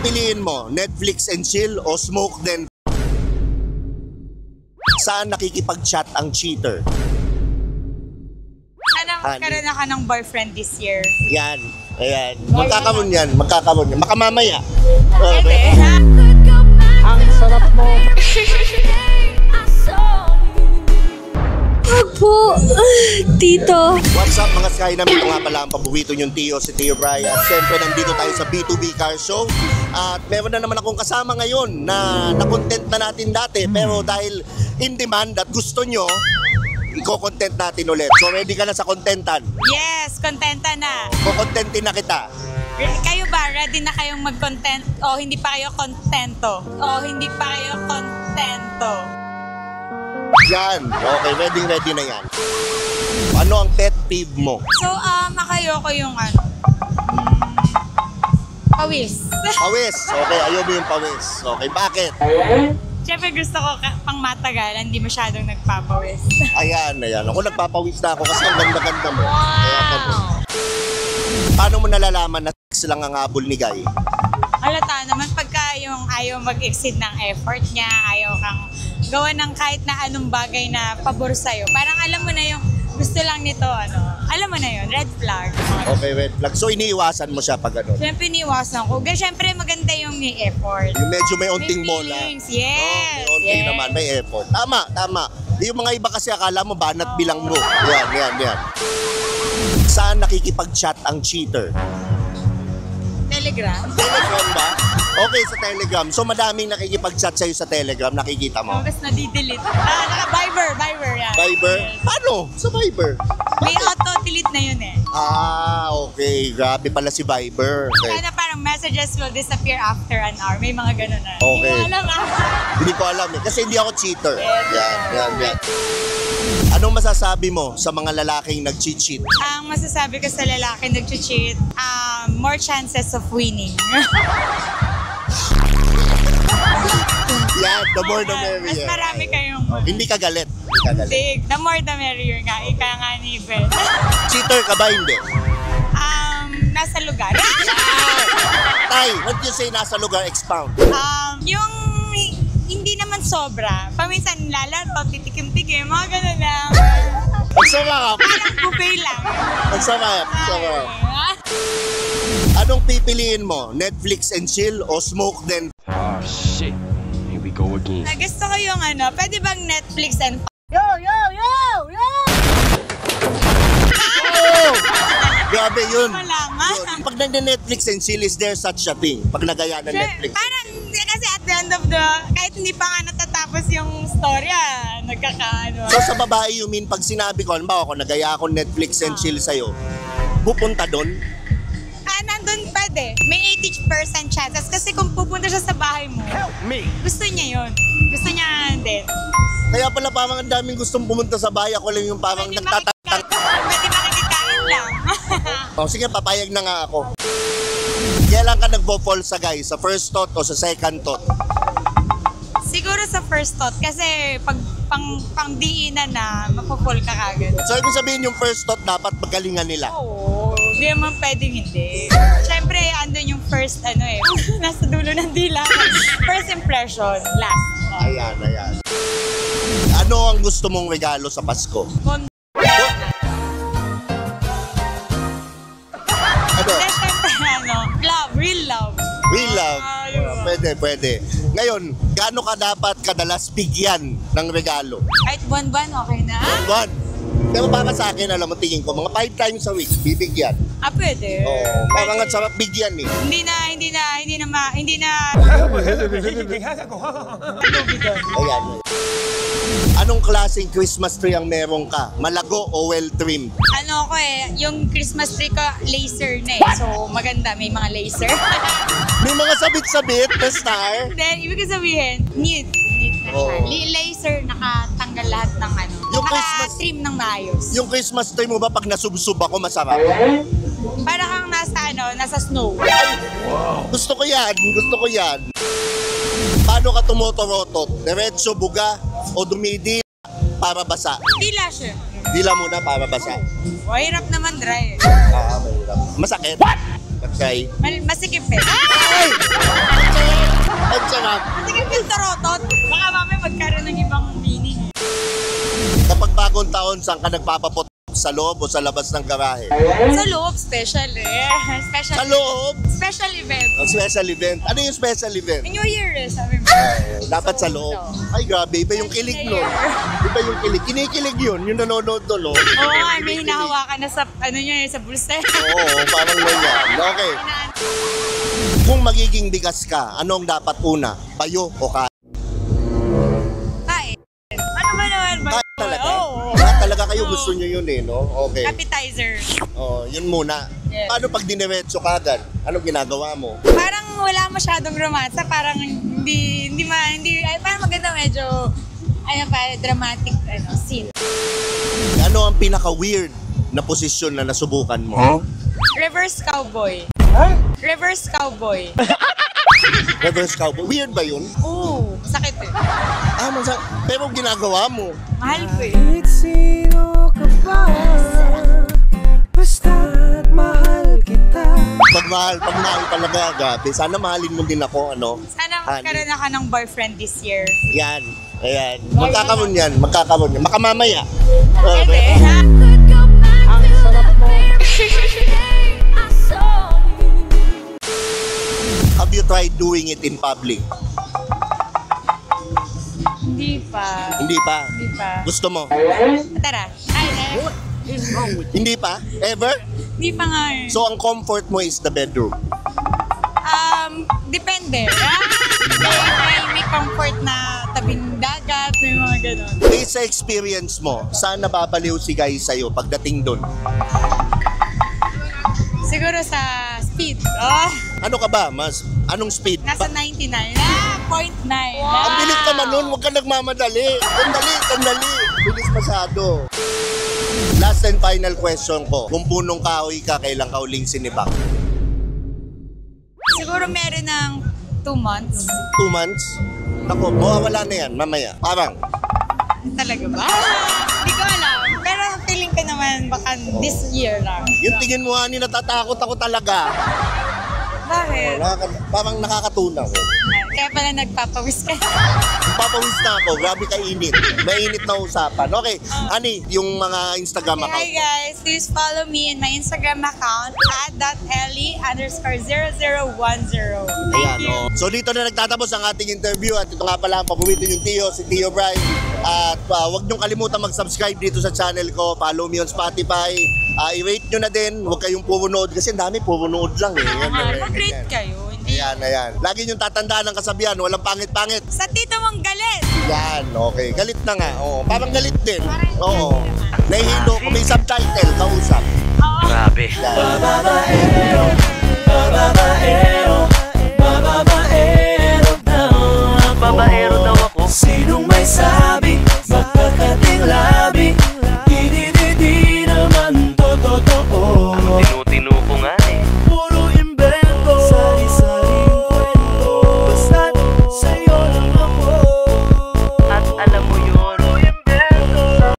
pipiliin mo? Netflix and chill o smoke then? Saan nakikipag-chat ang cheater? Sana magkaroon ako ng boyfriend this year. Yan. Ayan. Magkakaroon yan. Makamamaya. Okay. Ang sarap mo. Po, Tito. What's up mga Sky namin? Ito nga pala ang paborito yung Tio, si Tio Bry. At syempre nandito tayo sa B2B Car Show. At meron na naman akong kasama ngayon na na-content na natin dati. Pero dahil in demand at gusto nyo, i-content natin ulit. So ready ka na sa contentan? Yes, kontenta na. Kukontentin na kita. Kayo ba? Ready na kayong mag-content? O hindi pa kayo kontento? Yan. Okay, ready na yan. Ano ang pet peeve mo? So, ayoko yung pawis. Pawis. Okay, ayaw mo yung pawis. Okay, bakit? Siyempre gusto ko pang matagalan, hindi masyadong nagpapawis. Ayan. Ako nagpapawis na ako kasi ang ganda-ganda mo. Paano mo nalalaman na lang ang habol ni Guy? Halata naman pagka yung ayaw mag-exceed ng effort niya, ayaw kang gawa ng kahit na anong bagay na pabor sa'yo. Parang alam mo na yung gusto lang nito, alam mo na yun, red flag. Okay, red flag. So iniiwasan mo siya pag ano? Siyempre iniiwasan ko. Siyempre maganda yung may effort. Yung medyo may unting May bola. feelings, yes. Oh, may unting naman, may effort. Tama. Yung mga iba kasi akala mo banat bilang mo. Yan. Saan nakikipag-chat ang cheater? Telegram. Telegram ba? Okay, sa Telegram. So madaming nakikipag-chat sa'yo sa Telegram, nakikita mo? Tapos nadidelete. Viber yan. Viber? Yes. Paano? Sa Viber? May auto-delete na yun eh. Okay. Grabe pala si Viber. Okay. Sana parang messages will disappear after an hour. May mga ganun na. Okay. Hindi mo alam Hindi ko alam eh. Kasi hindi ako cheater. Yes. Yan. Anong masasabi mo sa mga lalaking nag-cheat? Ang masasabi ko sa lalaki nag-cheat, more chances of winning. Yan, the more the merrier. Mas marami kayong Hindi ka galit. Dig. The more the merrier nga. Ika nga ni Ben. Cheater ka ba? Hindi. Nasa lugar. Tay, what do you say nasa lugar? Expound. Yung hindi naman sobra. Paminsan lalaro, titikim-tikim, mga ganun lang. Magsamakap. Parang buffet lang. Magsamakap. Anong pipiliin mo? Netflix and chill o smoke then? Oh, shit. Here we go again. Gusto ko yung pwede bang Netflix and Oh! Grabe yun. malaman? Pag nag-Netflix and chill, is there such a thing? Pag nagaya ng Netflix. Parang, kasi at the end of kahit hindi pa nga natatapos yung storya, nagkakaano. So sa babae, you mean, pag sinabi ko, halimbawa ako, nagaya ako Netflix and chill sa'yo, pupunta doon? Nandun pwede. May 80% chances kasi kung pupunta siya sa bahay mo, gusto niya yun. Gusto niya din. Kaya pala parang ang daming gustong pumunta sa bahay, ako lang yung parang nagtatatang. Pwede makikikain lang. O sige, papayag na nga ako. Kailan ka nagpo-fall sa guy? Sa first thought o sa second thought? Siguro sa first thought kasi pag pang-diinan na, mapupol ka kagad. So ibig sabihin yung first thought dapat magalingan nila. Oo, di naman pwedeng hindi. Siyempre, andun yung first, nasa dulo ng dila. First impression, last. Ayan. Ano ang gusto mong regalo sa Pasko? Kondo. Ano? Siyempre, love, real love. Real love. Pwede. Ngayon, gaano ka dapat kadalas bigyan ng regalo? Kahit buwan-buwan, okay na. One. Pero para sa akin, alam mo, tingin ko, mga 5 times a week, bibigyan. Pwede. Oo, parang ang sarap bigyan eh. Hindi na. Ayan. Anong klaseng Christmas tree ang meron ka? Malago o well-trimmed? Yung Christmas tree ko, laser na eh. So, maganda, may mga laser. May mga sabit-sabit na star. Then, ibig sabihin, neat na siya. Oo. Laser, nakatanggal lahat ng Yung Christmas- naka-trim ng maayos. Yung Christmas tree mo ba pag nasubsub ako masarap? Para kang nasa snow. Gusto ko yan. Paano ka tumotorotot? Diretso, buga, o dumidila para basa? Dila siya. Dila muna para basa. Mahirap naman dry. Mahirap. Masakit? Okay. Masikip eh. Ay! yung tarotot. Baka mamaya magkaroon ng ibang meaning. Kapag bagong taon, saan ka nagpapapot? Sa loob o sa labas ng garahe? Sa loob, special eh. Special, Sa loob? special event. Ang special event. Ano yung special event? New Year eh, sabi mo. Dapat sa loob. Ay, grabe. Iba yung kilig nun. Iba yung kilig. Kinikilig yun. Yung nanonood doon, no? Oo, may hinahawakan na sa, ano nyo sa bulsa. Oo, parang ganyan. Okay. Kung magiging bigas ka, anong dapat una? Payo o kain? Kain. Ano ba naman ba? Kain talaga? Oo. Kaya talaga kayo Oo. gusto nyo yun eh, no? Okay. Appetizer. Oh, yun muna. Yes. Paano pag diniretso ka agad? Anong ginagawa mo? Parang wala masyadong romansa, parang parang maganda medyo, dramatic, scene. Ano ang pinaka-weird na posisyon na nasubukan mo? Reverse cowboy. Reverse cowboy. Reverse cowboy. Weird ba yun? Oo, sakit eh. Pero ginagawa mo. Mahal ko eh. Kahit sino ka ba, basta't mahal kita. Pag mahal talaga, gabi. Sana mahalin mo din ako, ano? Sana Honey. magkaroon ako ng boyfriend this year. Yan. Ayan. Magkakaroon yan. Makamamaya. Pwede. Ang sarap mo. Have you tried doing it in public? Hindi pa. Hindi pa. Hindi pa. Gusto mo? Tara. Ay. Hindi pa? Ever? Hindi pa nga eh. So, ang comfort mo is the bedroom. Depende. May comfort na tabing dagat, may mga ganun. Based sa experience mo, saan nababaliw si guys sa'yo pagdating doon? Siguro sa speed. Oh, Ano ka ba? Anong speed? nasa 99. 0.9. Ang bilis naman nun, huwag ka nagmamadali. Sandali. Bilis masyado. Last and final question ko. Kung punong kahoy ka, kailan ka uling sinibak? Siguro meron ng 2 months. 2 months? Ako, mawawala na yan, mamaya. Parang, Talaga ba? Hindi ko alam. Pero feeling ko naman baka this year lang. yung tingin mo, Ani, natatakot ako talaga. Bakit? Parang nakakatunaw. Kaya pala nagpapawis ka. Papawis na ako, grabe ka-init. Mainit na usapan. Okay, Ani, yung mga Instagram Hi account. guys, please follow me in my Instagram account @ellie_0010. Ayan, oh. So dito na nagtatapos ang ating interview at ito nga pala ang paborito yung Tio, si Tio Bry. At huwag niyong kalimutan mag-subscribe dito sa channel ko. Follow me on Spotify. I-rate nyo na din. Huwag kayong puro nood kasi ang dami puro nood lang eh. Mag-rate kayo. Hindi. Ayan. Lagi niyong tatandaan ang kasabihan, walang pangit-pangit. Sa tito mong galit. Yan, okay. Galit na nga. Oo, parang galit din. Parang Oo. Nahihilo ko, may subtitle, kausap. Oo. Grabe. Yan.